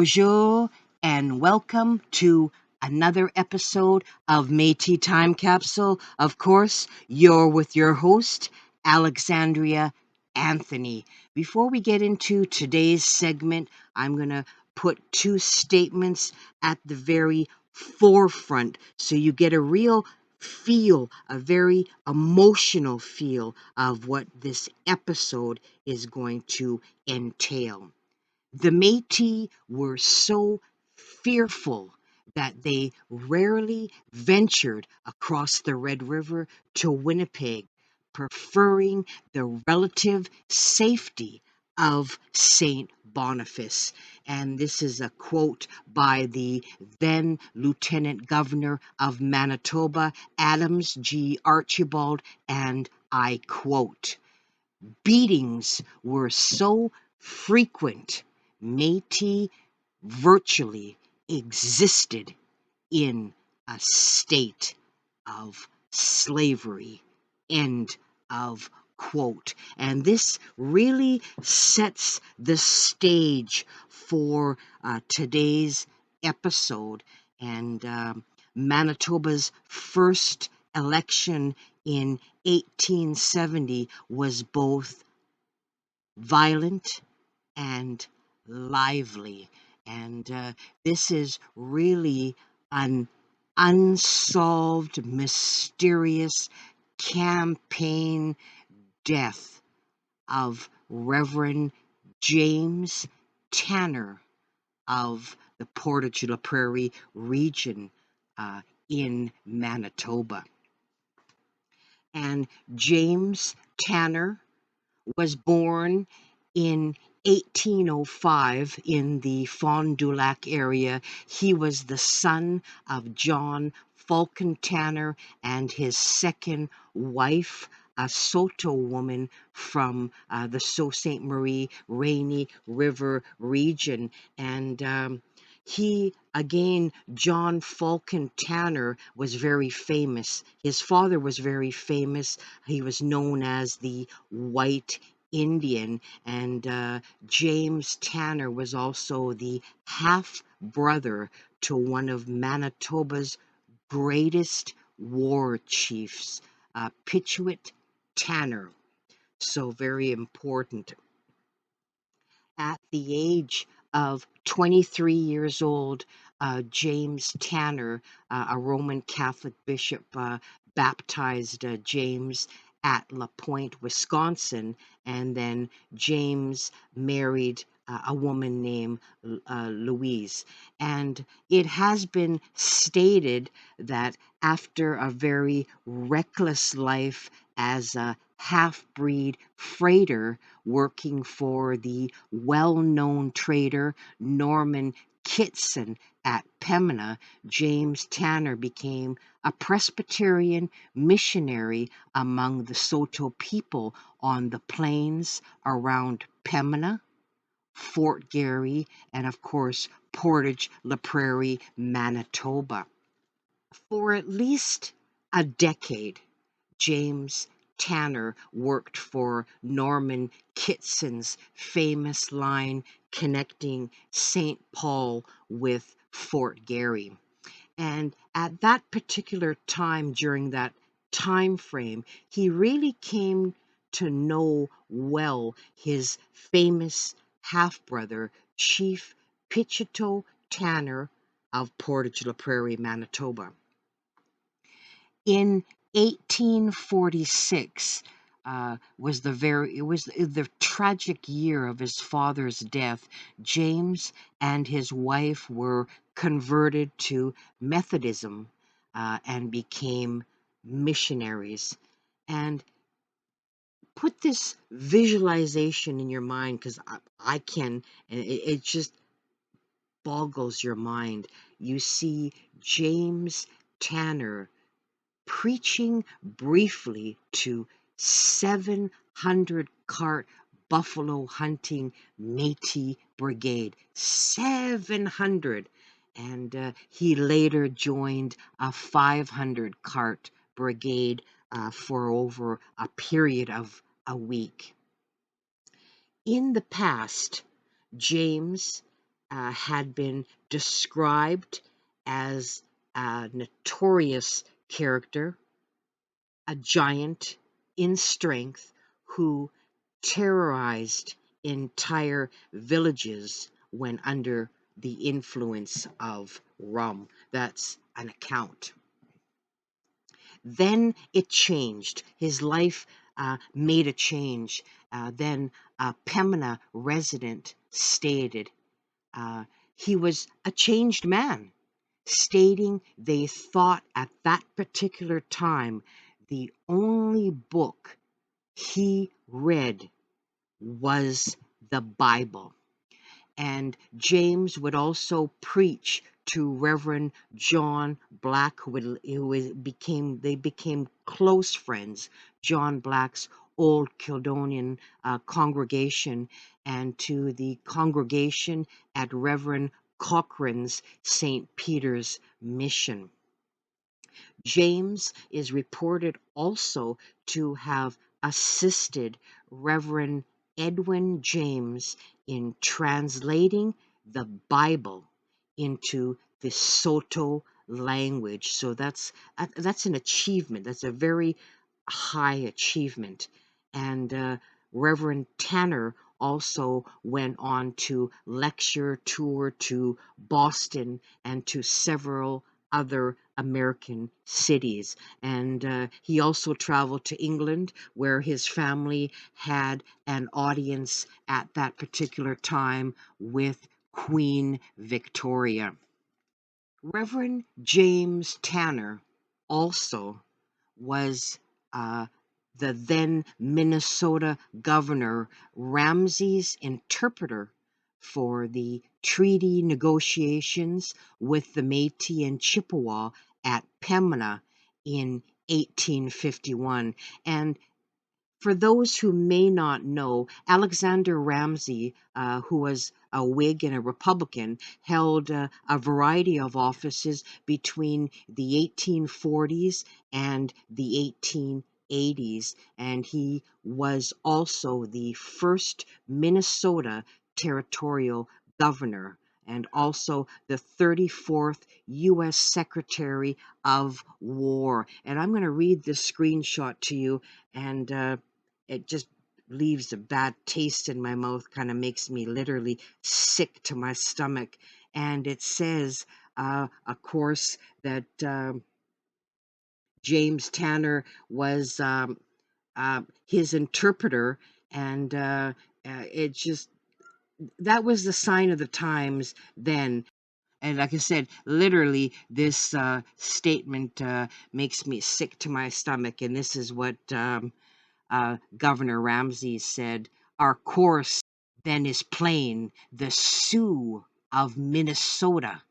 Bonjour and welcome to another episode of Metis Time Capsule. Of course, you're with your host, Alexandria Anthony. Before we get into today's segment, I'm going to put two statements at the very forefront so you get a real feel, a very emotional feel of what this episode is going to entail. The Métis were so fearful that they rarely ventured across the Red River to Winnipeg, preferring the relative safety of St. Boniface. And this is a quote by the then Lieutenant Governor of Manitoba, Adams G. Archibald, and I quote, "Beatings were so frequent, Métis virtually existed in a state of slavery." End of quote. And this really sets the stage for today's episode. And Manitoba's first election in 1870 was both violent and lively. And this is really an unsolved, mysterious campaign death of Reverend James Tanner of the Portage la Prairie region in Manitoba. And James Tanner was born in 1805 in the Fond du Lac area. He was the son of John Falcon Tanner and his second wife, a Saulteaux woman from the Sault Ste. Marie Rainy River region. And he, again, John Falcon Tanner, was very famous. His father was very famous. He was known as the White Indian, and James Tanner was also the half brother to one of Manitoba's greatest war chiefs, Pitchwit Tanner. So very important. At the age of 23 years old, James Tanner, a Roman Catholic bishop, baptized James at La Pointe, Wisconsin, and then James married a woman named Louise. And it has been stated that after a very reckless life as a half-breed freighter working for the well-known trader Norman Kitson at Pembina, James Tanner became a Presbyterian missionary among the Saulteaux people on the plains around Pembina, Fort Garry, and of course Portage la Prairie, Manitoba. For at least a decade, James Tanner worked for Norman Kitson's famous line connecting St. Paul with Fort Garry. And at that particular time, during that time frame, he really came to know well his famous half-brother, Chief Pitchwit Tanner of Portage la Prairie, Manitoba. In 1846 was the tragic year of his father's death. James and his wife were converted to Methodism and became missionaries. And put this visualization in your mind, because I can, and it just boggles your mind. You see James Tanner preaching briefly to 700 cart buffalo hunting Métis brigade. 700! And he later joined a 500 cart brigade for over a period of a week. In the past, James had been described as a notorious character, a giant in strength who terrorized entire villages when under the influence of rum. That's an account. Then it changed. His life made a change. Then a Pembina resident stated uh, he was a changed man, stating they thought at that particular time the only book he read was the Bible. And James would also preach to Reverend John Black, they became close friends. John Black's old Kildonian congregation, and to the congregation at Reverend Cochrane's St. Peter's Mission. James is reported also to have assisted Reverend Edwin James in translating the Bible into the Soto language. So that's an achievement. That's a very high achievement. And Reverend Tanner also went on to lecture, tour to Boston and to several other American cities. And he also traveled to England, where his family had an audience at that particular time with Queen Victoria. Reverend James Tanner also was the then Minnesota Governor Ramsey's interpreter for the treaty negotiations with the Métis and Chippewa at Pembina in 1851. And for those who may not know, Alexander Ramsey, who was a Whig and a Republican, held a variety of offices between the 1840s and the 1880s, and he was also the first Minnesota territorial governor and also the 34th U.S. Secretary of War. And I'm going to read this screenshot to you, and it just leaves a bad taste in my mouth, kind of makes me literally sick to my stomach. And it says, of course, that James Tanner was his interpreter, and it just, that was the sign of the times then. And like I said, literally, this statement makes me sick to my stomach, and this is what Governor Ramsey said: "Our course then is plain. The Sioux of Minnesota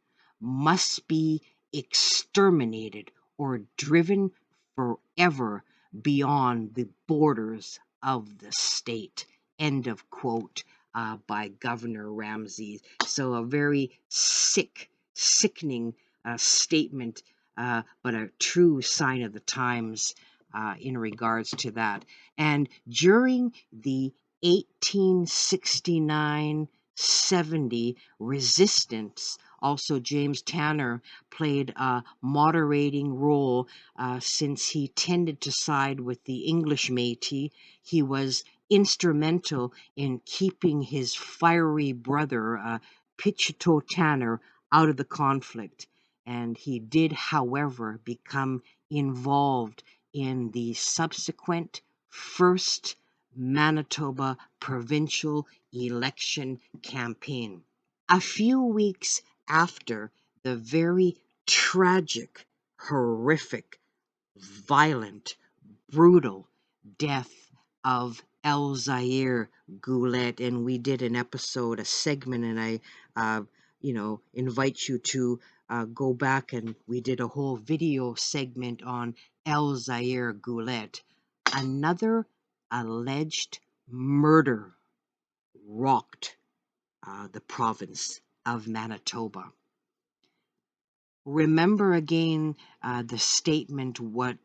must be exterminated or driven forever beyond the borders of the state." End of quote by Governor Ramsey. So a very sickening statement, but a true sign of the times in regards to that. And during the 1869-70 resistance, also James Tanner played a moderating role since he tended to side with the English Métis. He was instrumental in keeping his fiery brother, Pichito Tanner, out of the conflict. And he did, however, become involved in the subsequent first Manitoba provincial election campaign. A few weeks after the very tragic, horrific, violent, brutal death of Elzair Goulet, and we did an episode, a segment, and I, invite you to go back, and we did a whole video segment on Elzair Goulet. Another alleged murder rocked the province of Manitoba. Remember again the statement, where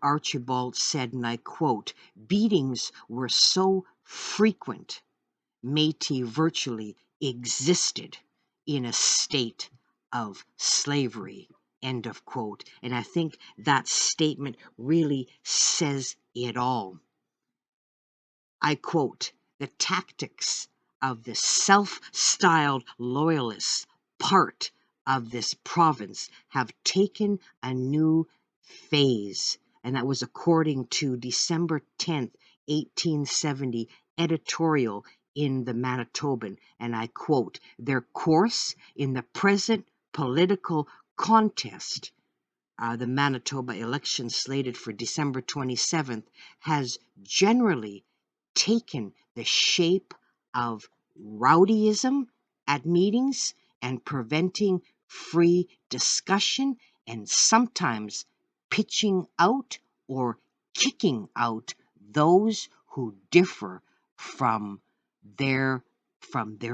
Archibald said, and I quote, "Beatings were so frequent, Métis virtually existed in a state of slavery, end of quote. And I think that statement really says it all. I quote, "The tactics of the self-styled loyalists part of this province have taken a new phase." And that was according to December 10th, 1870 editorial in the Manitoban. And I quote, "Their course in the present political contest, the Manitoba election slated for December 27th, has generally taken the shape of rowdyism at meetings and preventing free discussion, and sometimes pitching out or kicking out those who differ from their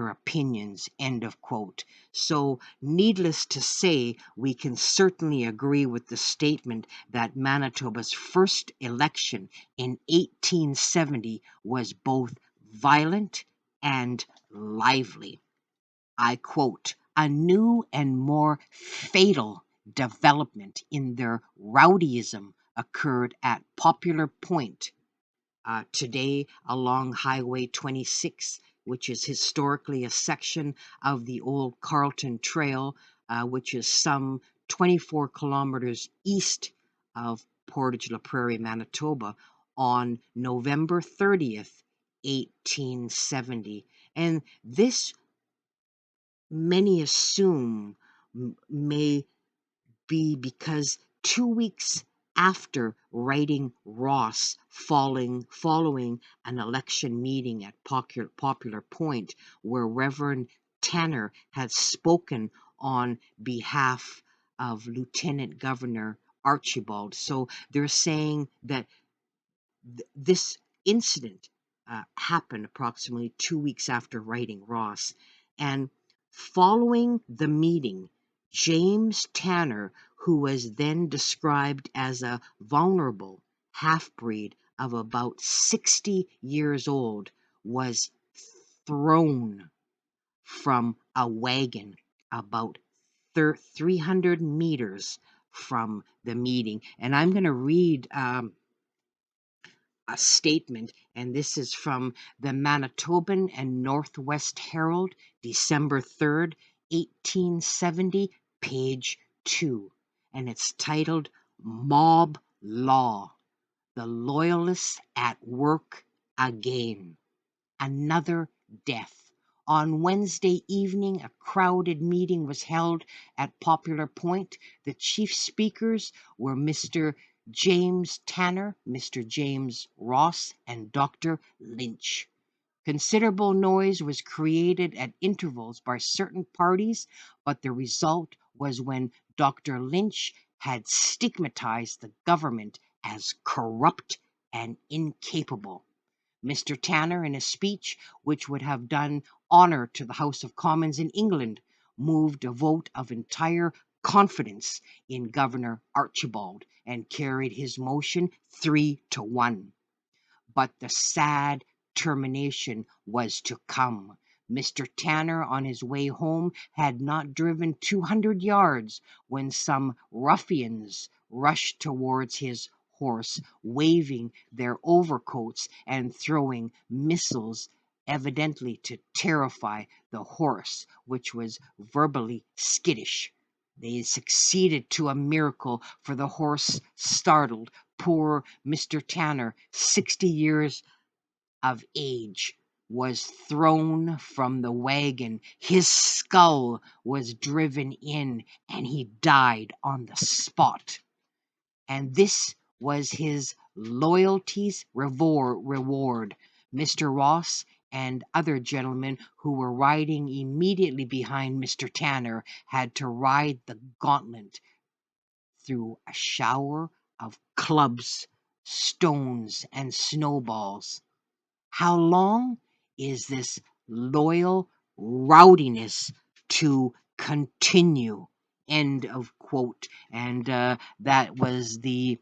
opinions," end of quote. So needless to say, we can certainly agree with the statement that Manitoba's first election in 1870 was both violent and lively. I quote, "A new and more fatal development in their rowdyism occurred at Popular Point today along Highway 26, which is historically a section of the old Carleton Trail, which is some 24 kilometers east of Portage la Prairie, Manitoba, on November 30th, 1870. And this, many assume, may be because 2 weeks after writing Ross following an election meeting at Popular Point, where Reverend Tanner had spoken on behalf of Lieutenant Governor Archibald. So they're saying that this incident happened approximately 2 weeks after writing Ross. And following the meeting, James Tanner, who was then described as a vulnerable half-breed of about 60 years old, was thrown from a wagon about 300 meters from the meeting. And I'm going to read a statement, and this is from the Manitoban and Northwest Herald, December 3rd, 1870, page 2. And it's titled "Mob Law, the Loyalists at Work Again. Another death." On Wednesday evening, a crowded meeting was held at Popular Point. The chief speakers were Mr. James Tanner, Mr. James Ross, and Dr. Lynch. Considerable noise was created at intervals by certain parties, but the result was when Dr. Lynch had stigmatized the government as corrupt and incapable. Mr. Tanner, in a speech which would have done honor to the House of Commons in England, moved a vote of entire confidence in Governor Archibald and carried his motion 3-1. But the sad termination was to come. Mr. Tanner, on his way home, had not driven 200 yards when some ruffians rushed towards his horse, waving their overcoats and throwing missiles, evidently to terrify the horse, which was verbally skittish. They succeeded to a miracle, for the horse, startled, poor Mr. Tanner, 60 years of age, was thrown from the wagon. His skull was driven in, and he died on the spot. And this was his loyalty's reward. Mr. Ross and other gentlemen who were riding immediately behind Mr. Tanner had to ride the gauntlet through a shower of clubs, stones, and snowballs. How long is this loyal rowdiness to continue? End of quote. And that was the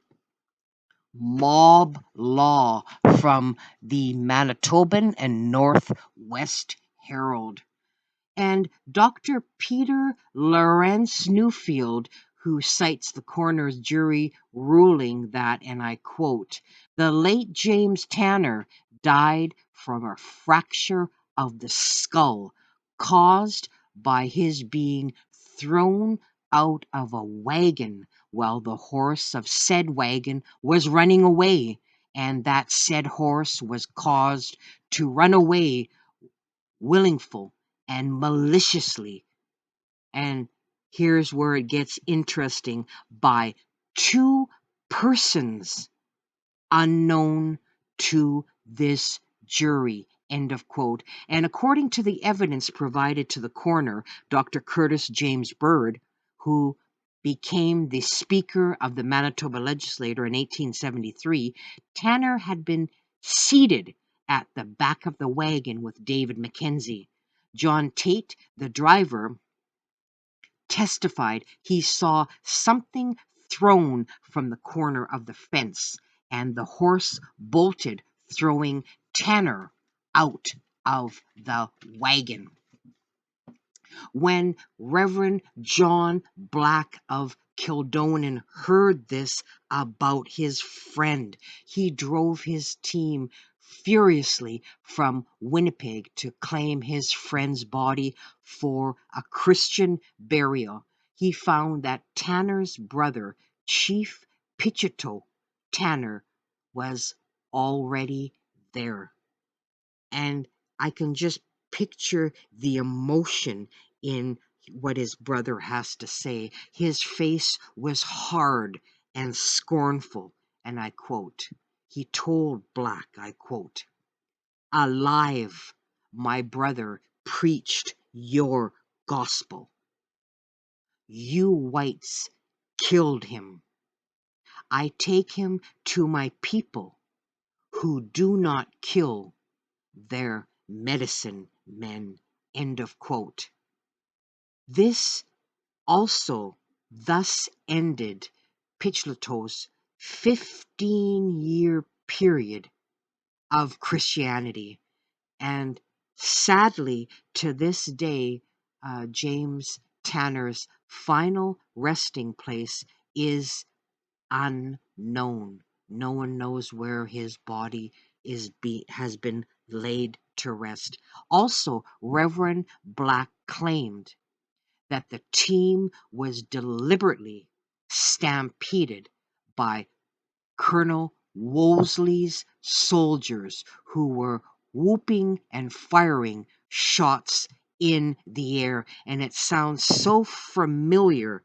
mob law from the Manitoban and Northwest Herald. And Dr. Peter Lawrence Newfield, who cites the coroner's jury ruling that, and I quote, the late James Tanner died from a fracture of the skull caused by his being thrown out of a wagon while the horse of said wagon was running away, and that said horse was caused to run away willingful and maliciously. And here's where it gets interesting, by two persons unknown to this jury. End of quote. And according to the evidence provided to the coroner, Dr. Curtis James Bird, who became the Speaker of the Manitoba Legislature in 1873, Tanner had been seated at the back of the wagon with David Mackenzie. John Tate, the driver, testified he saw something thrown from the corner of the fence, and the horse bolted, throwing Tanner out of the wagon. When Reverend John Black of Kildonan heard this about his friend, he drove his team furiously from Winnipeg to claim his friend's body for a Christian burial. He found that Tanner's brother, Chief Pichito Tanner, was already there. And I can just picture the emotion in what his brother has to say. His face was hard and scornful, and I quote, he told Black, I quote, alive, my brother preached your gospel. You whites killed him. I take him to my people who do not kill their medicine men. End of quote. This also thus ended Picheto's 15-year period of Christianity. And sadly, to this day, James Tanner's final resting place is unknown. No one knows where his body has been laid to rest. Also, Reverend Black claimed that the team was deliberately stampeded by Colonel Wolseley's soldiers, who were whooping and firing shots in the air. And it sounds so familiar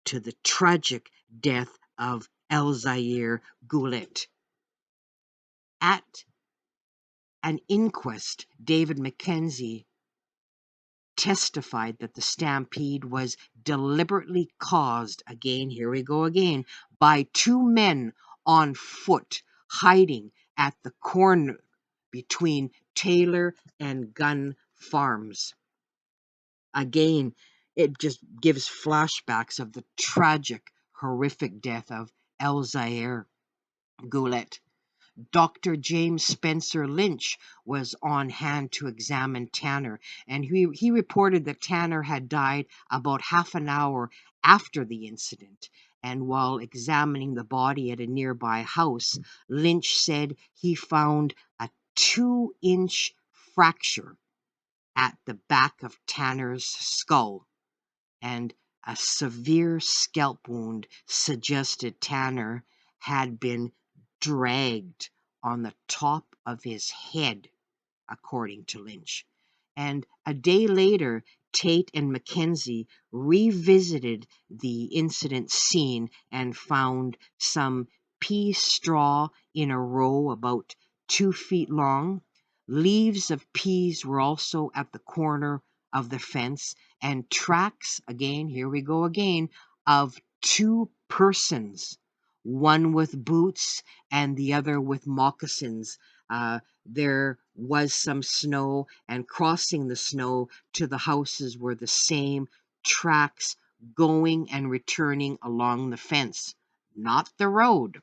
to the tragic death of Elzair Goulet. At an inquest, David Mackenzie testified that the stampede was deliberately caused, again, here we go again, by two men on foot hiding at the corner between Taylor and Gun Farms. Again, it just gives flashbacks of the tragic, horrific death of Elzair Goulet. Dr. James Spencer Lynch was on hand to examine Tanner, and he reported that Tanner had died about half an hour after the incident. And while examining the body at a nearby house, Lynch said he found a 2-inch fracture at the back of Tanner's skull, and a severe scalp wound suggested Tanner had been dragged on the top of his head, according to Lynch. And a day later, Tate and Mackenzie revisited the incident scene and found some pea straw in a row about 2 feet long. Leaves of peas were also at the corner of the fence, and tracks, again, here we go again, of 2 persons, one with boots and the other with moccasins. There was some snow, and crossing the snow to the houses were the same tracks going and returning along the fence, not the road.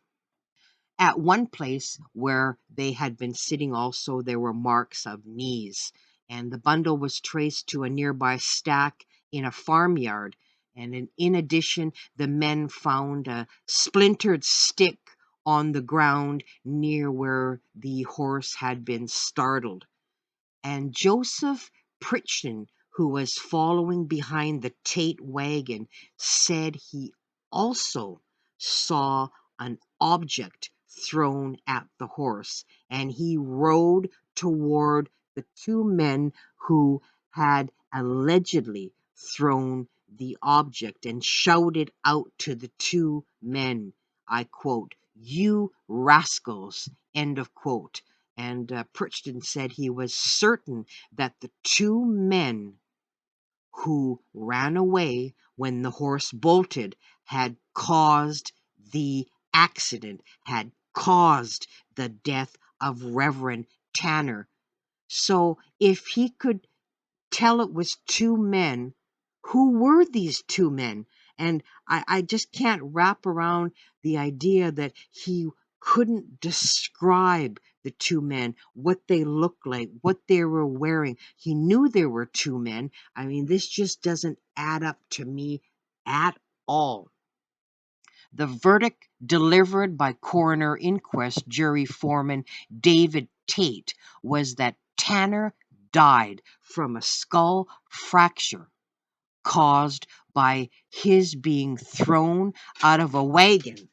At one place where they had been sitting also, there were marks of knees. and the bundle was traced to a nearby stack in a farmyard. And in addition, the men found a splintered stick on the ground near where the horse had been startled. And Joseph Pritchton, who was following behind the Tate wagon, said he also saw an object thrown at the horse, and he rode toward the two men who had allegedly thrown the object and shouted out to the two men, I quote, "You rascals," end of quote. And Pritchton said he was certain that the two men who ran away when the horse bolted had caused the accident, had caused the death of Reverend Tanner. So if he could tell it was two men, who were these two men? And I just can't wrap around the idea that he couldn't describe the two men, what they looked like, what they were wearing. He knew there were two men. I mean, this just doesn't add up to me at all. The verdict delivered by coroner inquest jury foreman David Tate was that Tanner died from a skull fracture caused by his being thrown out of a wagon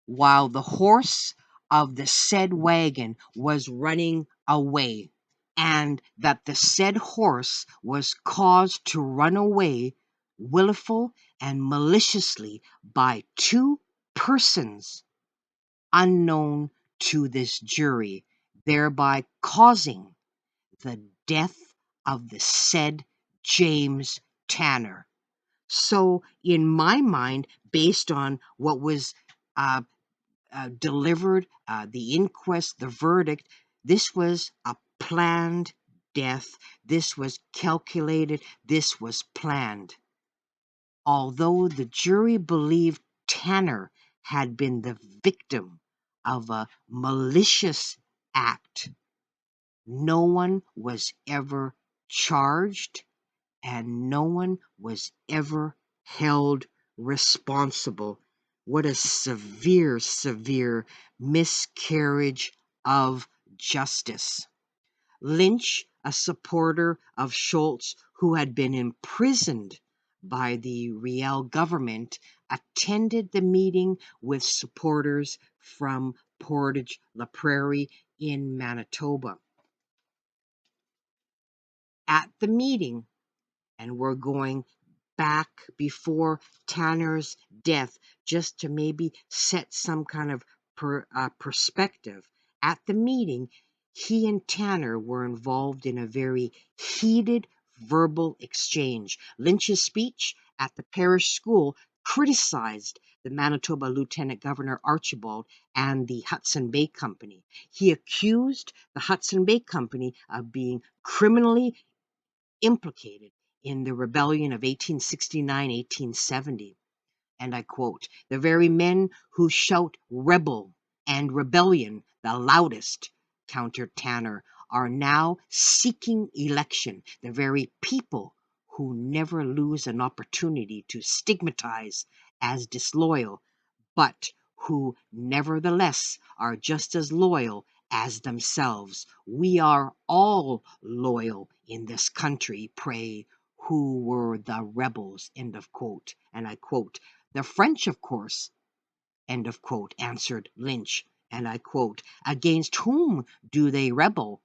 while the horse of the said wagon was running away, and that the said horse was caused to run away willful and maliciously by two persons unknown to this jury, thereby causing the death of the said James Tanner. So, in my mind, based on what was uh, delivered, the inquest, the verdict, this was a planned death. This was calculated. This was planned. Although the jury believed Tanner had been the victim of a malicious act, no one was ever charged and no one was ever held responsible. What a severe, severe miscarriage of justice. Lynch, a supporter of Schultz who had been imprisoned by the Riel government, attended the meeting with supporters from Portage La Prairie in Manitoba. At the meeting, and we're going back before Tanner's death just to maybe set some kind of perspective. At the meeting, he and Tanner were involved in a very heated verbal exchange. Lynch's speech at the parish school criticized the Manitoba Lieutenant Governor Archibald and the Hudson Bay Company. He accused the Hudson Bay Company of being criminally implicated in the rebellion of 1869-1870. And I quote, "The very men who shout rebel and rebellion the loudest," countered Tanner, "are now seeking election. The very people who never lose an opportunity to stigmatize as disloyal, but who nevertheless are just as loyal as themselves. We are all loyal in this country. Pray, who were the rebels?" End of quote. And I quote, "The French, of course," end of quote, answered Lynch. And I quote, "Against whom do they rebel?"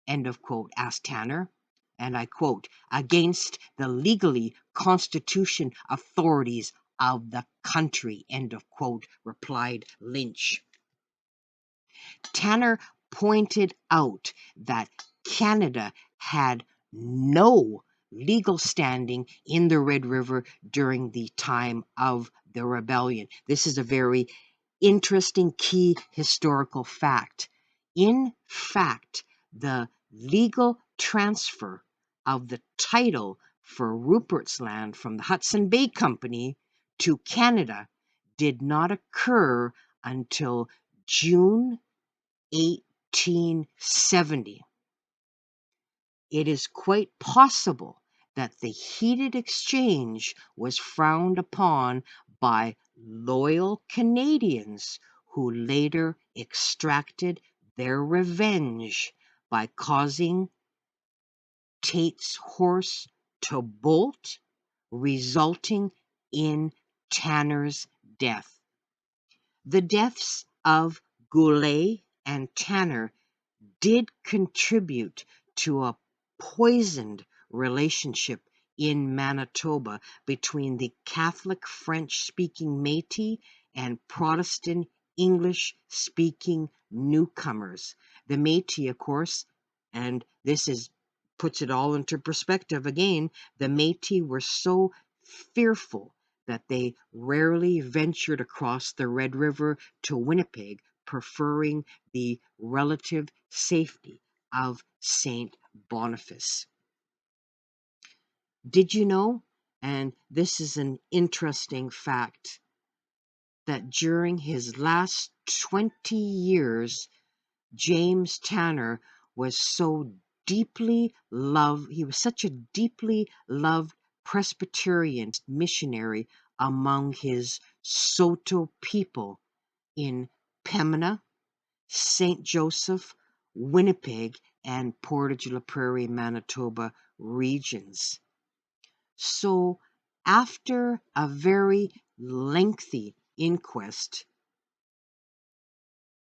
End of quote, asked Tanner. And I quote, "Against the legally constitution authorities of the country," end of quote, replied Lynch. Tanner pointed out that Canada had no legal standing in the Red River during the time of the rebellion. This is a very interesting key historical fact. In fact, the legal transfer of the title for Rupert's Land from the Hudson Bay Company to Canada did not occur until June 1870. It is quite possible that the heated exchange was frowned upon by loyal Canadians who later extracted their revenge by causing Tate's horse to bolt, resulting in Tanner's death. The deaths of Goulet and Tanner did contribute to a poisoned relationship in Manitoba between the Catholic French speaking Metis and Protestant English speaking newcomers. The Metis, of course, and this is puts it all into perspective again, the Metis were so fearful that they rarely ventured across the Red River to Winnipeg, preferring the relative safety of St. Boniface. Did you know, and this is an interesting fact, that during his last 20 years, James Tanner was so deeply loved, he was such a deeply loved Presbyterian missionary among his Saulteaux people in Pembina, St. Joseph, Winnipeg, and Portage la Prairie, Manitoba regions. So, after a very lengthy inquest,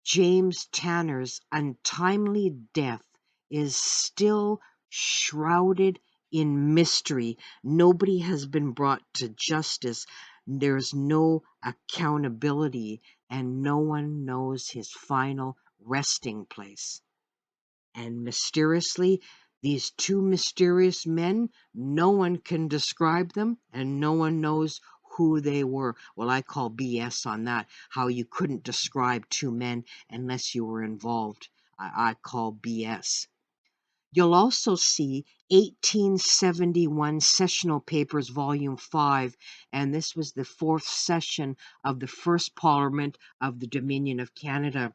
James Tanner's untimely death is still shrouded in mystery. Nobody has been brought to justice. There's no accountability, and no one knows his final resting place. And mysteriously, these two mysterious men, no one can describe them, and no one knows who they were. Well, I call BS on that, how you couldn't describe two men unless you were involved. I call BS. You'll also see 1871 Sessional Papers, Volume 5, and this was the fourth session of the first Parliament of the Dominion of Canada.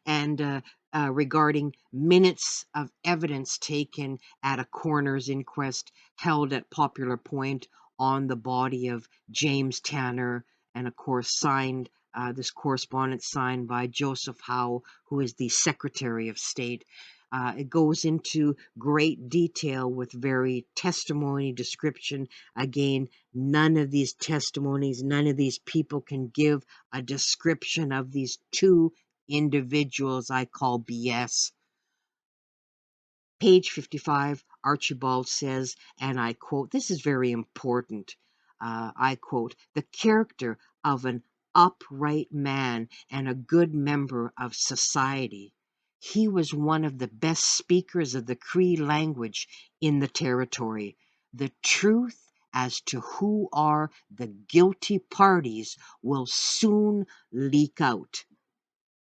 And regarding minutes of evidence taken at a coroner's inquest held at Popular Point on the body of James Tanner, and of course signed, this correspondence signed by Joseph Howe, who is the Secretary of State. It goes into great detail with very testimony description. Again, none of these testimonies, none of these people can give a description of these two individuals. I call BS. Page 55, Archibald says, and I quote, this is very important. I quote, the character of an upright man and a good member of society. He was one of the best speakers of the Cree language in the territory. The truth as to who are the guilty parties will soon leak out.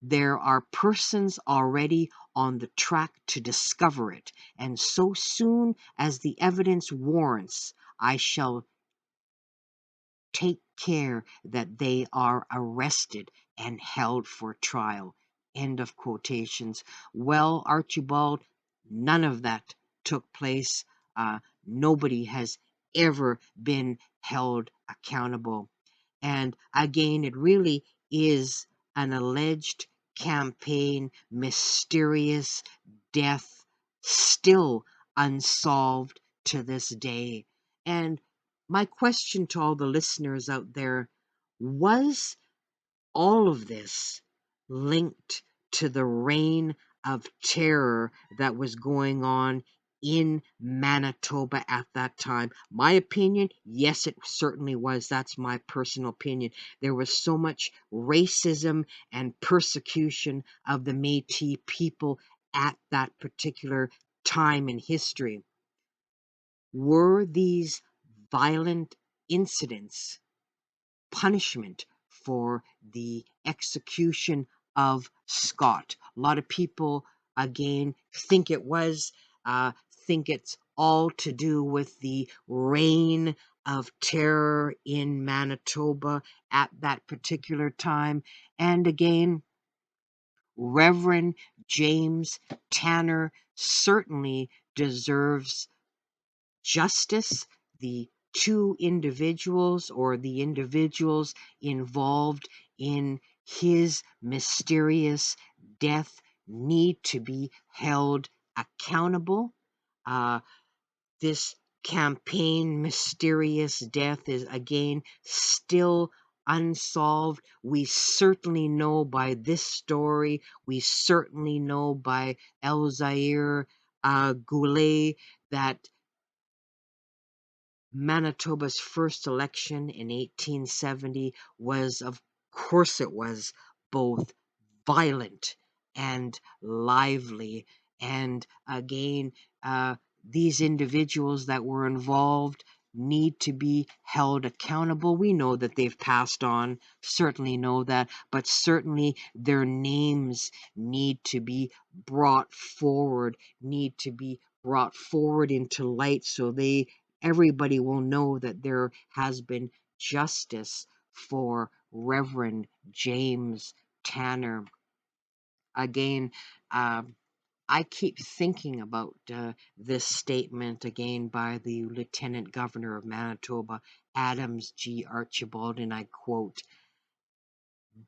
There are persons already on the track to discover it, and so soon as the evidence warrants, I shall take care that they are arrested and held for trial. End of quotations. Well, Archibald, none of that took place. Nobody has ever been held accountable. And again, it really is an alleged campaign, mysterious death, still unsolved to this day. And my question to all the listeners out there, was all of this linked to the reign of terror that was going on in Manitoba at that time? My opinion, yes, it certainly was. That's my personal opinion. There was so much racism and persecution of the Métis people at that particular time in history. Were these violent incidents punishment for the execution of Scott? A lot of people, again, think it was, think it's all to do with the reign of terror in Manitoba at that particular time. And again, Reverend James Tanner certainly deserves justice. The two individuals, or the individuals involved in his mysterious death, need to be held accountable. Uh, this campaign mysterious death is again still unsolved. We certainly know by this story, we certainly know by Elzair Goulet, that Manitoba's first election in 1870 was, of course, it was both violent and lively. And again, these individuals that were involved need to be held accountable. We know that they've passed on, certainly know that, but certainly their names need to be brought forward, into light, so everybody will know that there has been justice for Reverend James Tanner. Again, I keep thinking about this statement again by the Lieutenant Governor of Manitoba, Adams G. Archibald, and I quote,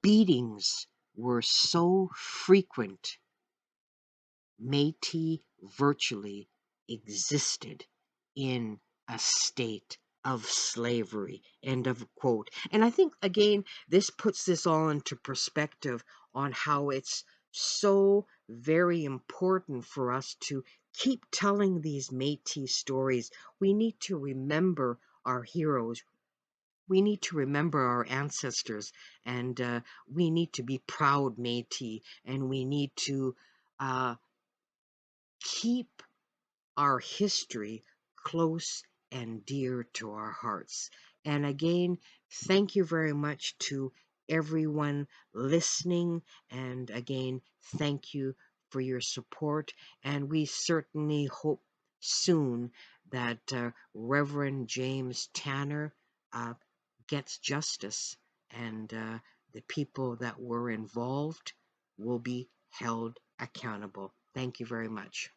"Beatings were so frequent, Métis virtually existed in a state of slavery." End of quote. And I think, again, this puts this all into perspective on how it's so very important for us to keep telling these Métis stories. We need to remember our heroes. We need to remember our ancestors, and we need to be proud Métis, and we need to uh, keep our history close and dear to our hearts. And again, thank you very much to everyone listening. And again, thank you for your support. And we certainly hope soon that Reverend James Tanner uh, gets justice, and the people that were involved will be held accountable. Thank you very much.